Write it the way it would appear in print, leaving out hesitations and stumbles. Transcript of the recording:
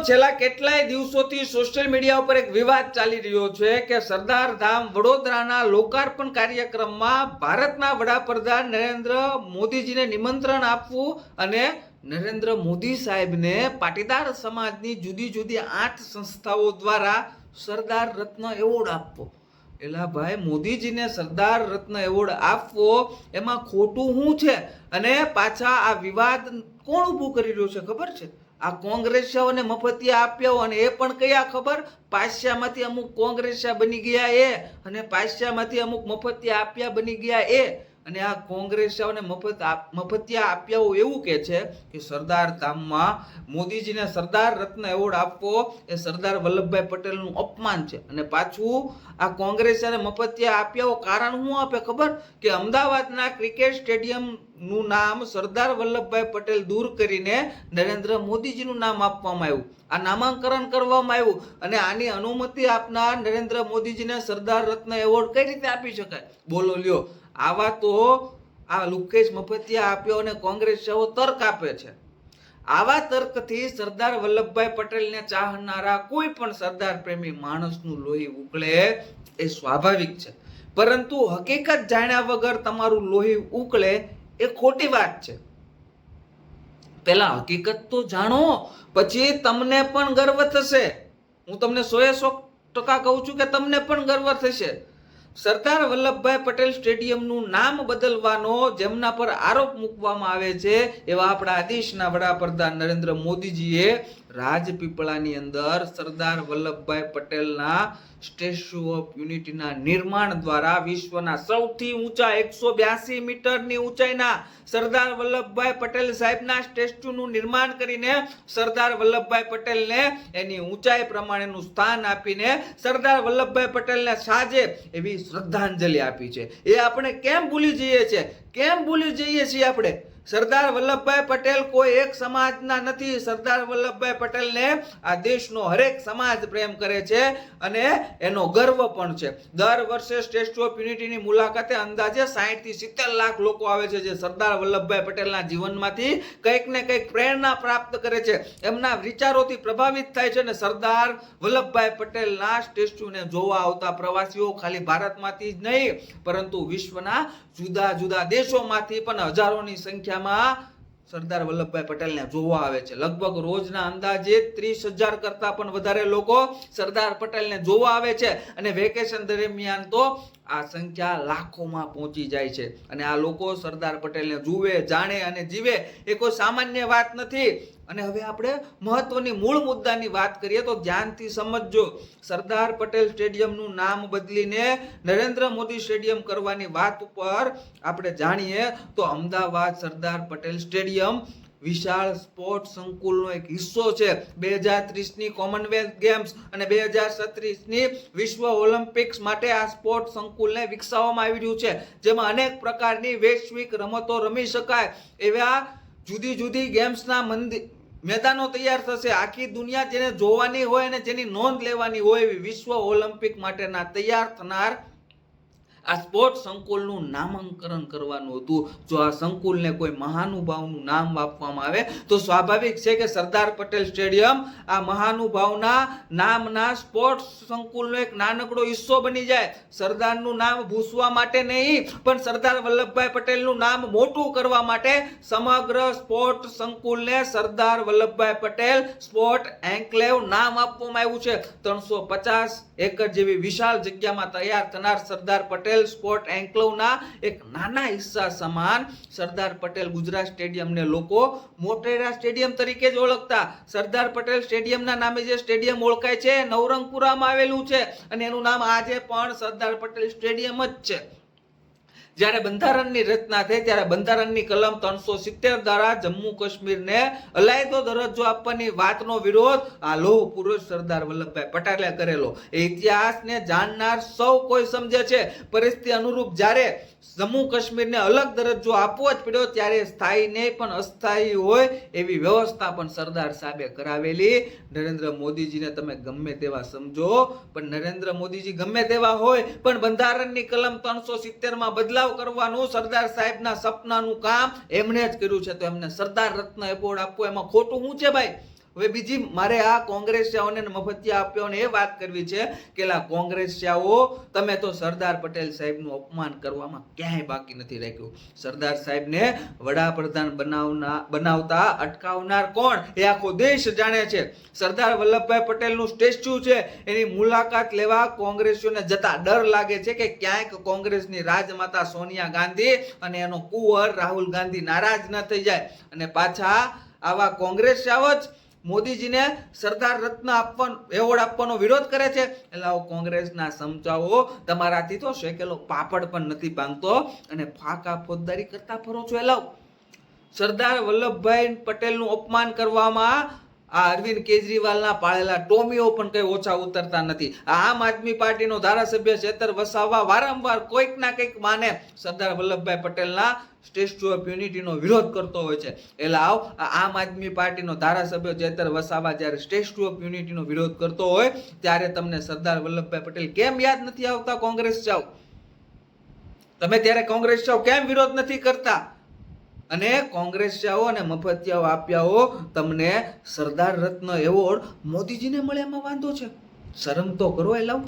છેલ્લા કેટલાય દિવસોથી સોશિયલ મીડિયા ઉપર એક વિવાદ ચાલી રહ્યો છે કે સરદાર ધામ વડોદરાના લોકાર્પણ કાર્યક્રમમાં ભારતના વડાપ્રધાન નરેન્દ્ર મોદીજીને નિમંત્રણ આપવું અને નરેન્દ્ર મોદી સાહેબને પાટીદાર સમાજની જુદી જુદી 8 સંસ્થાઓ દ્વારા સરદાર રત્ન એવોર્ડ આપવો. એલા ભાઈ, મોદીજીને સરદાર રત્ન એવોર્ડ આપવો એમાં ખોટું શું છે? અને પાછા આ વિવાદ કોણ ઊભું કરી રહ્યું છે ખબર છે? આ કોંગ્રેસીઓને મફતિયા આપ્યા અને એ પણ કયા ખબર? પાછ્યામાંથી અમુક કોંગ્રેસિયા બની ગયા એ અને પાછ્યામાંથી અમુક મફતિયા આપ્યા બની ગયા એ. અને આ કોંગ્રેસીઓને મફતિયા આપ્યાઓ એવું કહે છે કે સરદાર ધામમાં મોદીજીને સરદાર રત્ન એવોર્ડ આપવો એ સરદાર વલ્લભભાઈ પટેલનું અપમાન છે. અને પાછું આ કોંગ્રેસીઓને મફતિયા આપ્યાઓ કારણ શું આપે ખબર? કે અમદાવાદના ક્રિકેટ સ્ટેડિયમનું નામ સરદાર વલ્લભભાઈ પટેલ દૂર કરીને નરેન્દ્ર મોદીજીનું નામ આપવામાં આવ્યું. આ નામાંકરણ કરવામાં આવ્યું અને આની અનુમતિ આપનાર નરેન્દ્ર મોદીજીને સરદાર રત્ન એવોર્ડ કઈ રીતે આપી શકાય? બોલો લ્યો. આવા તો આ લુકેશ મફતિયા આપ્યો અને કોંગ્રેસીઓ તર્ક આપે છે. આવા તર્કથી સરદાર વલ્લભભાઈ પટેલને ચાહનારા કોઈ પણ સરદાર પ્રેમી માણસનું લોહી ઉકળે એ સ્વાભાવિક છે. પરંતુ હકીકત જાણ્યા વગર તમારું લોહી ઉકળે એ ખોટી વાત છે. પહેલા હકીકત તો જાણો, પછી તમને પણ ગર્વ થશે. હું તમને 100% કહું છું કે તમને પણ ગર્વ થશે. સરદાર વલ્લભભાઈ પટેલ સ્ટેડિયમનું નામ બદલવાનો જેમના પર આરોપ મૂકવામાં આવે છે એવા આપણા દેશના વડાપ્રધાન નરેન્દ્ર મોદીજીએ રાજપીપળાની અંદર સરદાર વલ્લભભાઈ પટેલના સ્ટેચ્યુ ઓફ યુનિટીના નિર્માણ દ્વારા વિશ્વના સૌથી ઊંચા 182 મીટરની ઊંચાઈના સરદાર વલ્લભભાઈ પટેલ સાહેબના સ્ટેચ્યુનું નિર્માણ કરીને સરદાર વલ્લભભાઈ પટેલને એની ઊંચાઈ પ્રમાણેનું સ્થાન આપીને સરદાર વલ્લભભાઈ પટેલને સાજે એવી શ્રદ્ધાંજલિ આપી છે. એ આપણે કેમ ભૂલી જઈએ છીએ? કેમ ભૂલી જઈએ છીએ આપણે? સરદાર વલ્લભભાઈ પટેલ કોઈ એક સમાજના નથી. સરદાર વલ્લભભાઈ પટેલને આ દેશનો હરેક સમાજ પ્રેમ કરે છે અને એનો ગર્વ પણ છે. દર વર્ષે સ્ટેચ્યુ ઓફ યુનિટીની મુલાકાતે અંદાજે 60 થી 70 લાખ લોકો આવે છે જે સરદાર વલ્લભભાઈ પટેલના જીવનમાંથી કંઈક ને કંઈક પ્રેરણા પ્રાપ્ત કરે છે, એમના વિચારોથી પ્રભાવિત થાય છે. અને સરદાર વલ્લભભાઈ પટેલના સ્ટેચ્યુને જોવા આવતા પ્રવાસીઓ ખાલી ભારતમાંથી જ નહીં પરંતુ વિશ્વના જુદા જુદા દેશોમાંથી પણ હજારોની સંખ્યામાં સરદાર વલ્લભભાઈ પટેલને જોવા આવે છે. લગભગ રોજના અંદાજે 30,000 કરતા પણ વધારે લોકો સરદાર પટેલને જોવા આવે છે અને વેકેશન દરમિયાન તો આ સંખ્યા લાખોમાં પહોંચી જાય છે. અને આ લોકો સરદાર પટેલને જુએ, જાણે અને જીવે એ કોઈ સામાન્ય વાત નથી. અને હવે આપણે મહત્વની મૂળ મુદ્દાની વાત કરીએ તો ધ્યાનથી સમજજો. સરદાર પટેલ સ્ટેડિયમનું નામ બદલીને નરેન્દ્ર મોદી સ્ટેડિયમ કરવાની વાત ઉપર આપણે જાણીએ તો અમદાવાદ સરદાર પટેલ સ્ટેડિયમ વિશાળ સ્પોર્ટ સંકુલનો એક હિસ્સો છે. 2030ની કોમનવેલ્થ ગેમ્સ અને 2036ની વિશ્વ ઓલિમ્પિક્સ માટે આ સ્પોર્ટ સંકુલને વિકસાવવામાં આવી રહ્યું છે, જેમાં અનેક પ્રકારની વૈશ્વિક રમતો રમી શકાય એવા જુદી જુદી ગેમ્સના મેદાનો તૈયાર થશે. આખી દુનિયા જેને જોવાની હોય અને જેની નોંધ લેવાની હોય એવી વિશ્વ ઓલિમ્પિક માટેના તૈયાર થનાર આ સ્પોર્ટ સંકુલનું નામાંકરણ કરવાનું હતું. જો આ સંકુલને કોઈ મહાનુભાવનું નામ આપવામાં આવે તો સ્વાભાવિક છે કે સરદાર પટેલ સ્ટેડિયમ આ મહાનુભાવના નામના સ્પોર્ટ સંકુલનો એક નાનકડો હિસ્સો બની જાય. સરદારનું નામ ભૂસવા માટે નહીં પણ સરદાર વલ્લભભાઈ પટેલનું નામ મોટું કરવા માટે સમગ્ર સ્પોર્ટ સંકુલને સરદાર વલ્લભભાઈ પટેલ સ્પોર્ટ એન્કલેવ નામ આપવામાં આવ્યું છે. 350 એકર જેવી વિશાળ જગ્યામાં તૈયાર થનાર સરદાર પટેલ સ્પોર્ટ એન્કલેવના એક નાના હિસ્સા સમાન સરદાર પટેલ ગુજરાત સ્ટેડિયમને લોકો મોટેરા સ્ટેડિયમ તરીકે જ ઓળખતા. સરદાર પટેલ સ્ટેડિયમના નામે જે સ્ટેડિયમ ઓળખાય છે નવરંગપુરામાં આવેલું છે અને એનું નામ આજે પણ સરદાર પટેલ સ્ટેડિયમ જ છે. જ્યારે બંધારણની રચના થઈ ત્યારે બંધારણની કલમ 370 દ્વારા જમ્મુ કાશ્મીરને અલાયદો દરજ્જો આપવાની વાતનો વિરોધ આ લોહ પુરુષ સરદાર વલ્લભભાઈ પટેલે કરેલો. એ ઇતિહાસને જાણનાર સૌ કોઈ સમજે છે. પરિસ્થિતિ અનુરૂપ જ્યારે જમ્મુ કાશ્મીરને અલગ દરજ્જો આપવો જ પડ્યો ત્યારે સ્થાયી નહીં પણ અસ્થાયી હોય એવી વ્યવસ્થા પણ સરદાર સાહેબે કરાવેલી. નરેન્દ્ર મોદીજીને તમે ગમે તેવા સમજો પણ નરેન્દ્ર મોદીજી ગમે તેવા હોય પણ બંધારણની કલમ 370માં બદલાવ કરવાનું સરદાર સાહેબના સપનાનું કામ એમણે જ કર્યું છે. તો એમને સરદાર રત્ન એવોર્ડ આપવો એમાં ખોટું શું છે ભાઈ? હવે બીજી મારે આ કોંગ્રેસિયાઓને અને મફતિયા આપ્યાઓને એ વાત કરવી છે કે લા કોંગ્રેસિયાઓ તમે તો સરદાર પટેલ સાહેબનું અપમાન કરવામાં ક્યાંય બાકી નથી રાખ્યું. સરદાર સાહેબને વડાપ્રધાન બનાવતા અટકાવનાર કોણ એ આખો દેશ જાણે છે. સરદાર વલ્લભભાઈ પટેલનું સ્ટેચ્યુ છે એની મુલાકાત લેવા કોંગ્રેસીઓને જતા ડર લાગે છે કે ક્યાંક કોંગ્રેસની રાજમાતા સોનિયા ગાંધી અને એનો કુંવર રાહુલ ગાંધી નારાજ ન થઈ જાય અને પાછા આવા કોંગ્રેસિયાઓ જ મોદીજીને સરદાર રત્ન એવોર્ડ આપવાનો વિરોધ કરે છે. એટલે કોંગ્રેસના સમજાવો તમારાથી તો શેકેલો પાપડ પણ નથી ભાંગતો અને ફાકા ફોજદારી કરતા ફરો છો. એટલે સરદાર વલ્લભભાઈ પટેલનું અપમાન કરવામાં આ અરવિંદ કેજરીવાલના પાળેલા ટોમીઓ પણ કઈ ઓછા ઉતરતા નથી. આમ આદમી પાર્ટીનો ધારાસભ્ય ચેતર વસાવા વારંવાર કોઈક ના કંઈક માને સરદાર વલ્લભભાઈ પટેલના સ્ટેચ્યુ ઓફ યુનિટીનો વિરોધ કરતો હોય છે. એટલે આમ આદમી પાર્ટીનો ધારાસભ્ય ચેતર વસાવા જ્યારે સ્ટેચ્યુ ઓફ યુનિટીનો વિરોધ કરતો હોય ત્યારે તમને સરદાર વલ્લભભાઈ પટેલ કેમ યાદ નથી આવતા? કોંગ્રેસ જાઓ તમે ત્યારે કોંગ્રેસ જાઓ કેમ વિરોધ નથી કરતા? અને કોંગ્રેસિયાઓ અને મફતિયાઓ આપ્યાઓ તમને સરદાર રત્ન એવોર્ડ મોદીજીને મળે એમાં વાંધો છે? શરમ તો કરો. એ લાવ